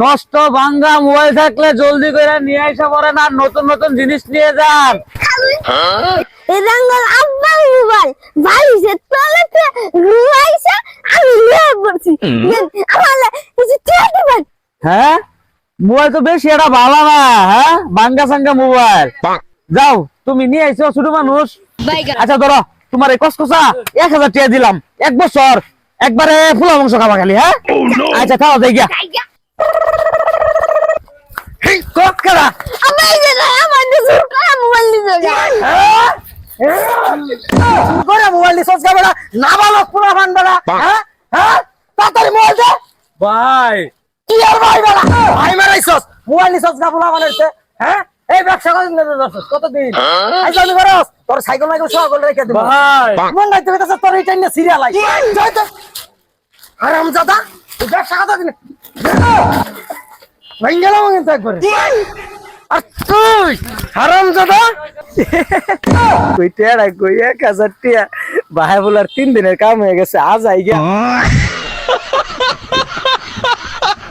নষ্ট ভাঙ্গা মোবাইল থাকলে জলদি করে নিয়ে আসা পড়েন আর নতুন নতুন জিনিস নিয়ে যান। এরাঙ্গল আব্বা মোবাইল ভাই সে তোলাতে রুয়াইছে আমি নিয়ে পড়ছি আমার এই যে টিয়াটি ভাই হ্যাঁ মোবাইল তো বেশি এটা ভালো না। হ্যাঁ ভাঙ্গা সাঙ্গা মোবাইল যাও তুমি নিয়ে আইছো ছোট মানুষ। আচ্ছা ধরো তোমার এই কসকসা 1000 টাকা দিলাম 1 বছর একবারে ফুলা মাংস খাবা খালি। হ্যাঁ আচ্ছা খাও যাই গিয়া কক করা আব্বা এই যে আমার দুসুর করা মোবাইল নিয়ে যায় করে মোবাইল নিয়ে সজকা বেড়া না ভালো পুরা ফান বেড়া। হ্যাঁ হ্যাঁ তাড়াতাড়ি মোবাইল দে ভাই। কি আর ভাই বেড়া ভাই মারাইছস মোবাইল নিয়ে সজকা পুরা বানাইছে। হ্যাঁ এই ব্যবসা কতদিন আইজ আমি করস তোর সাইকেল মাইকেল সব গোল রেখে দেব ভাই মন নাই তুমি তো তোর এই টাইনে সিরিয়াল আই যাই তো হারামজাদা তুই ব্যবসা কতদিন ভাঙ্গেলা মনে তো একবারে আর তুই হারামজাদা কই টেড়া কই 1000 টাকা ভাই বলার 3 দিনের কাম হয়ে গেছে আজ আই গিয়া